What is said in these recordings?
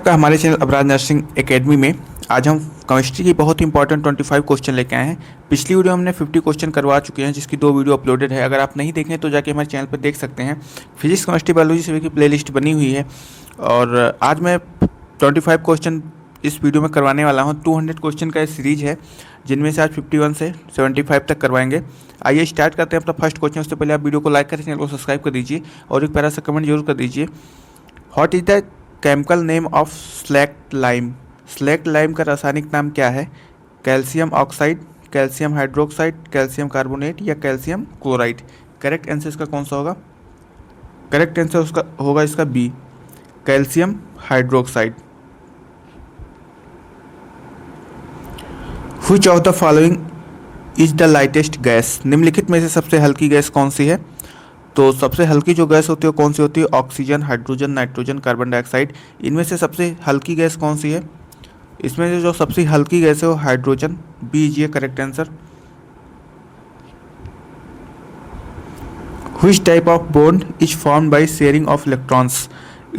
आपका हमारे channel Abraj nursing academy में। आज हम केमिस्ट्री की बहुत ही इंपॉर्टेंट 25 क्वेश्चन लेके आए हैं। पिछली वीडियो हमने 50 क्वेश्चन करवा चुके हैं, जिसकी 2 वीडियो अपलोडेड है। अगर आप नहीं देखें तो जाके हमारे चैनल पर देख सकते हैं। फिजिक्स, केमिस्ट्री, बायोलॉजी सभी की प्लेलिस्ट बनी हुई है। और आज मैं 25 क्वेश्चन इस वीडियो में करवाने वाला हूँ। 200 क्वेश्चन का सीरीज है, जिनमें से आज 51 से 75 तक करवाएंगे। आइए स्टार्ट करते हैं अपना फर्स्ट क्वेश्चन। उससे पहले आप वीडियो को लाइक करें, चैनल को सब्सक्राइब कर दीजिए और एक प्यारा सा कमेंट जरूर कर दीजिए। What is the chemical name of slaked lime? Slaked lime का रासायनिक नाम क्या है? Calcium oxide, calcium hydroxide, calcium carbonate या कैल्शियम क्लोराइड? करेक्ट आंसर इसका कौन सा होगा? करेक्ट आंसर उसका होगा इसका B, calcium hydroxide. Which of the following is the lightest gas? निम्नलिखित में से सबसे हल्की गैस कौन सी है? तो सबसे हल्की जो गैस होती है कौन सी होती है? Oxygen, hydrogen, nitrogen, carbon dioxide. इनमें से सबसे हल्की गैस कौन सी है? इसमें से जो सबसे हल्की गैस है वो हाइड्रोजन। बी इज ये correct answer. Which type of bond is formed by sharing of electrons?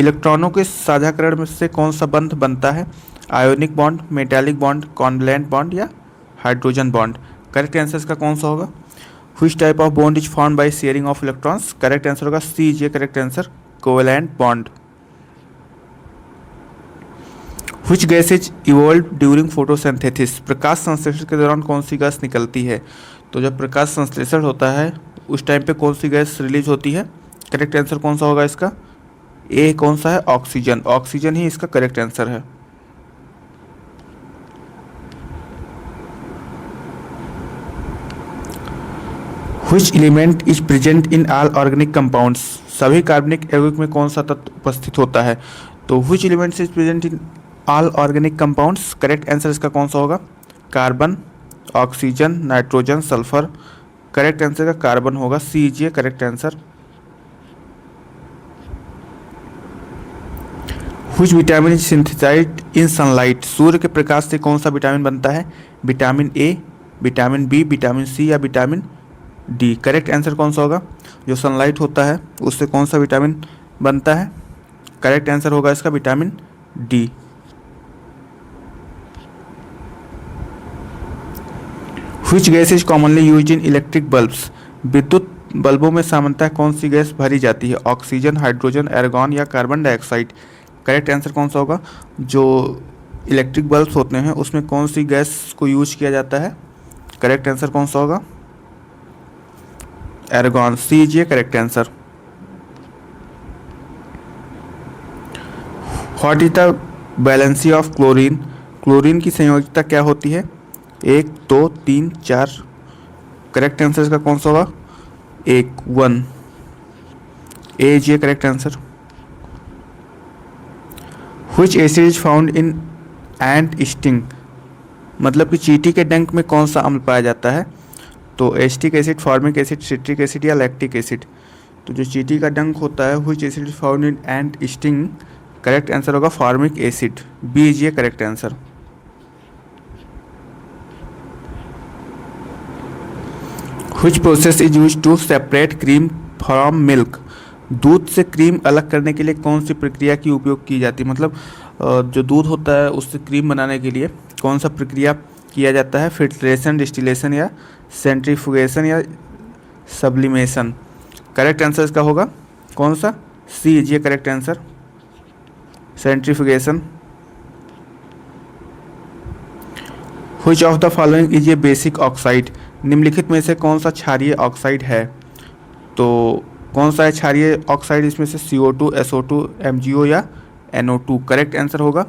इलेक्ट्रॉनों के साझाकरण में से कौन सा बंध बनता है? Ionic bond, metallic bond, covalent bond या हाइड्रोजन बॉन्ड? करेक्ट आंसर इसका कौन सा होगा? Which type of bond is formed by sharing of electrons? Correct answer होगा सी, ये correct answer, covalent bond. Which gas is evolved during photosynthesis? प्रकाश संश्लेषण के दौरान कौन सी गैस निकलती है? तो जब प्रकाश संश्लेषण होता है उस टाइम पे कौन सी गैस रिलीज होती है? करेक्ट आंसर कौन सा होगा इसका? ए कौन सा है? ऑक्सीजन। ऑक्सीजन ही इसका करेक्ट आंसर है। Which element is present in all organic compounds? सभी कार्बनिक यौगिक में कौन सा तत्व उपस्थित होता है? तो which element is present in all organic compounds? Correct answer इसका कौन सा होगा? Carbon, oxygen, nitrogen, sulphur. Correct answer का कार्बन होगा, C is correct answer. Which vitamin is synthesized in sunlight? सूर्य के प्रकाश से कौन सा विटामिन बनता है? Vitamin A, vitamin B, vitamin C या विटामिन डी? करेक्ट आंसर कौन सा होगा? जो सनलाइट होता है उससे कौन सा विटामिन बनता है? करेक्ट आंसर होगा इसका vitamin D. Which gas is commonly used in electric bulbs? विद्युत बल्बों में सामान्यतः कौन सी गैस भरी जाती है? ऑक्सीजन, हाइड्रोजन, एर्गॉन या कार्बन डाइऑक्साइड? करेक्ट आंसर कौन सा होगा? जो इलेक्ट्रिक बल्ब्स होते हैं उसमें कौन सी गैस को यूज किया जाता है? करेक्ट आंसर कौन सा होगा? Argon, C is correct answer. What is the valency of chlorine? Chlorine की संयोजकता क्या होती है? 1, 2, 3, 4? करेक्ट आंसर इसका कौन सा होगा? 1 A is correct answer. Which acid is found in ant sting? मतलब कि चींटी के डंक में कौन सा अम्ल पाया जाता है? तो acetic acid, formic acid, citric acid या लैक्टिक एसिड? तो जो चींटी का डंक होता है which acid is found in ant sting? Correct answer होगा formic acid. B is correct answer. Which process is used to separate cream from milk? दूध से क्रीम अलग करने के लिए कौन सी प्रक्रिया की उपयोग की जाती है? मतलब जो दूध होता है उससे क्रीम बनाने के लिए कौन सा प्रक्रिया किया जाता है? फिल्ट्रेशन, डिस्टिलेशन या सेंट्रीफ्यूगेशन या सब्लिमेशन? करेक्ट आंसर इसका होगा कौन सा? C is correct answer, centrifugation. Which of the following is a basic oxide? निम्नलिखित में से कौन सा क्षारीय ऑक्साइड है? तो कौन सा है क्षारीय ऑक्साइड इसमें से? CO2, SO2, MgO या NO2? करेक्ट आंसर होगा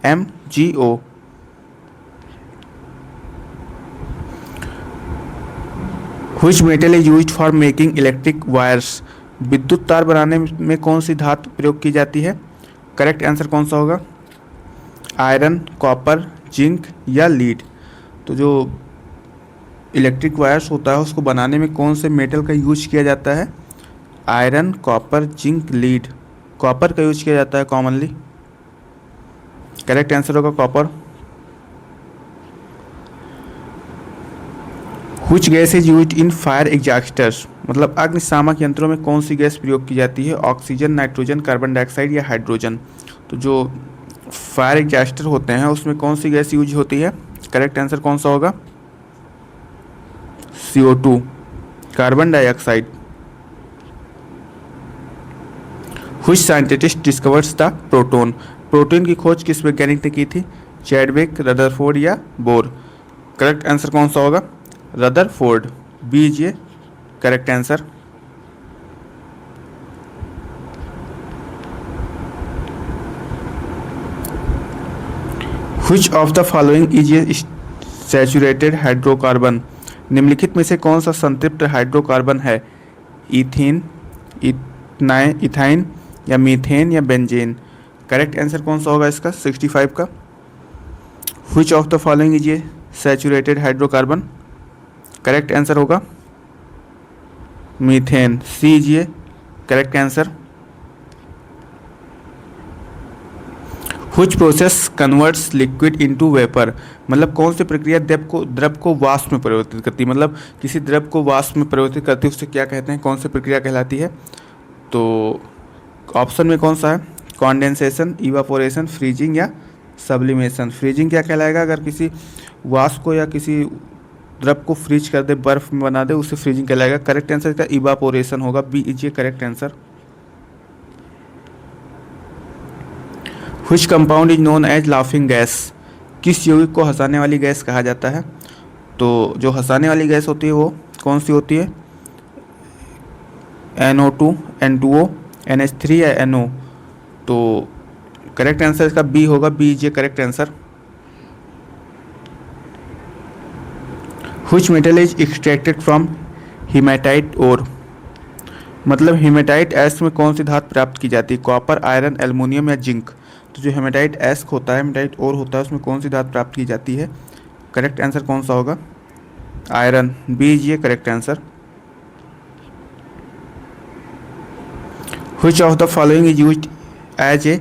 MgO। Which metal is used for making electric wires? विद्युत तार बनाने में कौन सी धातु प्रयोग की जाती है? करेक्ट आंसर कौन सा होगा? आयरन, कॉपर, जिंक या लीड? तो जो इलेक्ट्रिक वायर्स होता है उसको बनाने में कौन से मेटल का यूज किया जाता है? Iron, copper, zinc, lead? Copper का यूज किया जाता है कॉमनली। करेक्ट आंसर होगा copper. Which gas is used in fire extinguishers? मतलब अग्निशामक यंत्रों में कौन सी गैस प्रयोग की जाती है? ऑक्सीजन, नाइट्रोजन, कार्बन डाइऑक्साइड या हाइड्रोजन? तो जो फायर एग्जॉस्टर होते हैं उसमें कौन सी गैस यूज होती है? करेक्ट आंसर कौन सा होगा? CO2, carbon dioxide. Which scientist discovers the proton? Proton की खोज किस वैज्ञानिक ने की थी? चैडविक, रदरफोर्ड या बोर? करेक्ट आंसर कौन सा होगा? Rutherford, B is correct answer. Which of the following is a saturated hydrocarbon? निम्नलिखित में से कौन सा संतृप्त हाइड्रोकार्बन है? इथीन, इथाइन या मीथेन या बेंजीन? करेक्ट आंसर कौन सा होगा इसका 65 का? Which of the following is a saturated hydrocarbon? Correct answer होगा methane, C correct answer. Which process converts liquid into vapour? मतलब कौन सी प्रक्रिया द्रव को वाष्प में परिवर्तित करती है? मतलब किसी द्रव को वाष्प में परिवर्तित करती है उसे क्या कहते हैं? कौन सी प्रक्रिया कहलाती है? तो ऑप्शन में कौन सा है? कॉन्डेंसेशन, इवापोरेशन, फ्रीजिंग या सब्लिमेशन? फ्रीजिंग क्या कहलाएगा? अगर किसी वाष्प को या किसी द्रव को फ्रीज कर दे, बर्फ में बना दे, उसे फ्रीजिंग कहलाएगा। करेक्ट आंसर इसका इवापोरेशन होगा, बी इज ये correct answer. Which compound is known as laughing gas? किस यौगिक को हंसाने वाली गैस कहा जाता है? तो जो हंसाने वाली गैस होती है वो कौन सी होती है? NO2, N2O, NH3 या NO? तो करेक्ट आंसर इसका बी होगा, बी इज ये correct answer. Which metal is extracted from hematite ore? मतलब हीमेटाइट एस्क में कौन सी धातु प्राप्त की जाती है? कॉपर, आयरन, एल्युमिनियम या जिंक? तो जो हेमेटाइट एस्क होता है, हेमेटाइट ओर होता है, उसमें कौन सी धातु प्राप्त की जाती है? करेक्ट आंसर कौन सा होगा? आयरन, बी इज ये correct answer. Which of the following is used as a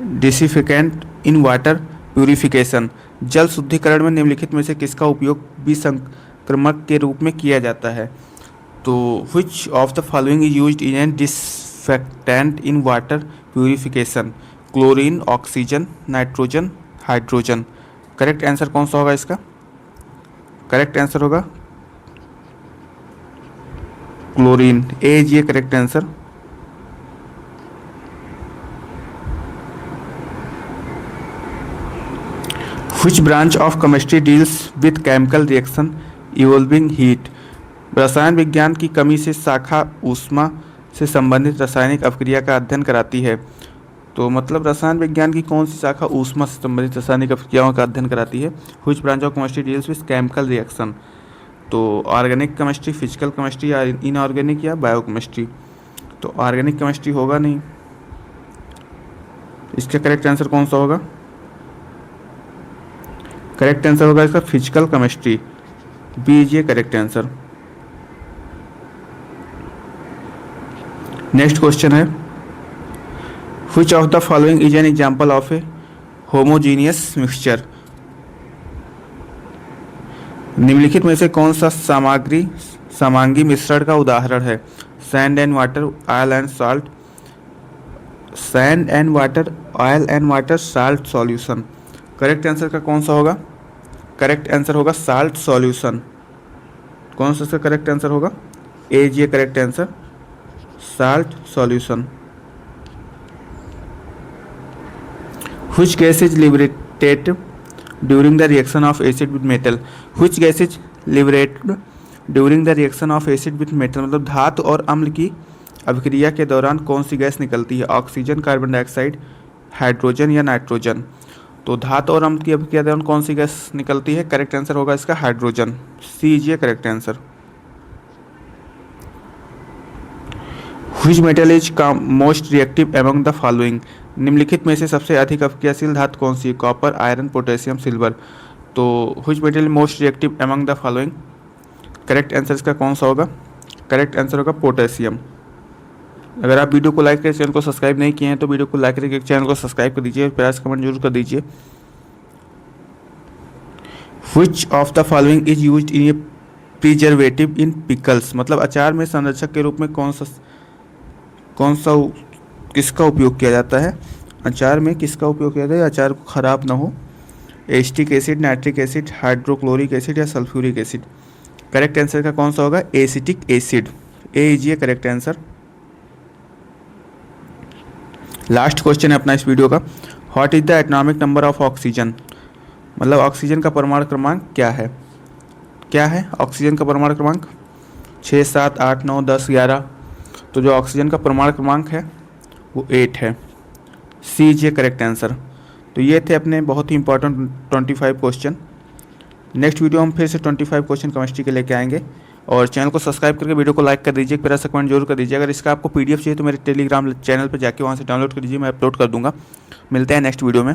disinfectant in water purification? जल शुद्धिकरण में निम्नलिखित में से किसका उपयोग विसंक्रमक के रूप में किया जाता है? तो which of the following is used in an disinfectant in water purification? Chlorine, oxygen, nitrogen, hydrogen? Correct answer कौन सा होगा इसका? करेक्ट आंसर होगा क्लोरीन, ए इज ये correct answer. Which branch of chemistry deals with chemical reaction evolving heat? रसायन विज्ञान की कमी से शाखा ऊष्मा से संबंधित रासायनिक अभिक्रिया का अध्ययन कराती है। तो मतलब रसायन विज्ञान की कौन सी शाखा ऊष्मा से संबंधित रासायनिक अभिक्रियाओं का अध्ययन कराती है? Which branch of chemistry deals with chemical reaction? तो ऑर्गेनिक केमिस्ट्री, फिजिकल केमिस्ट्री या इनऑर्गेनिक या बायोकेमिस्ट्री? तो ऑर्गेनिक केमिस्ट्री होगा नहीं, इसका करेक्ट आंसर कौन सा होगा? करेक्ट आंसर होगा इसका फिजिकल केमिस्ट्री, बी इज ये करेक्ट आंसर। नेक्स्ट क्वेश्चन है which of the following is an example of A homogeneous mixture? निम्नलिखित में से कौन सा समांगी मिश्रण का उदाहरण है? Sand and water, oil and salt, sand and water, oil and water, salt solution? Correct answer का कौन सा होगा? करेक्ट आंसर होगा साल्ट सॉल्यूशन। कौन सा इसका करेक्ट आंसर होगा? ए जी correct answer, salt solution. Which gas is liberated during the reaction of acid with metal? Which gas is liberated during the reaction of acid with metal? मतलब धातु और अम्ल की अभिक्रिया के दौरान कौन सी गैस निकलती है? ऑक्सीजन, कार्बन डाइऑक्साइड, हाइड्रोजन या नाइट्रोजन? तो धातु और अम्ल की अभिक्रिया के दौरान कौन सी गैस निकलती है? करेक्ट आंसर होगा इसका hydrogen, C is correct answer. Which metal is most reactive among the following? निम्नलिखित में से सबसे अधिक अभिक्रियाशील धातु कौन सी है? Copper, iron, potassium, silver? तो which metal most reactive among the following? Correct answer इसका कौन सा होगा? करेक्ट आंसर होगा पोटेशियम। अगर आप वीडियो को लाइक करके चैनल को सब्सक्राइब नहीं किए हैं तो वीडियो को लाइक करके चैनल को सब्सक्राइब कर दीजिए और प्यार से कमेंट जरूर कर दीजिए। Which of the following is used in a preservative in pickles? मतलब अचार में संरक्षक के रूप में कौन सा किसका उपयोग किया जाता है? अचार में किसका उपयोग किया जाता है अचार को ख़राब ना हो? Acetic acid, nitric acid, hydrochloric acid या सल्फ्यूरिक एसिड? करेक्ट आंसर का कौन सा होगा? Acetic acid. ए इज ये करेक्ट आंसर। लास्ट क्वेश्चन है अपना इस वीडियो का। What is the atomic number of oxygen? मतलब ऑक्सीजन का परमाणु क्रमांक क्या है? क्या है ऑक्सीजन का परमाणु क्रमांक? 6, 7, 8, 9, 10, 11। तो जो ऑक्सीजन का परमाणु क्रमांक है वो 8 है। सी इज ये करेक्ट आंसर। तो ये थे अपने बहुत ही इंपॉर्टेंट 25 क्वेश्चन। नेक्स्ट वीडियो हम फिर से 25 क्वेश्चन केमिस्ट्री के लेके आएंगे। और चैनल को सब्सक्राइब करके वीडियो को लाइक कर दीजिए, प्यारा सा कमेंट जरूर कर दीजिए। अगर इसका आपको पीडीएफ चाहिए तो मेरे टेलीग्राम चैनल पर जाके वहाँ से डाउनलोड कर दीजिए, मैं अपलोड कर दूंगा। मिलते हैं नेक्स्ट वीडियो में।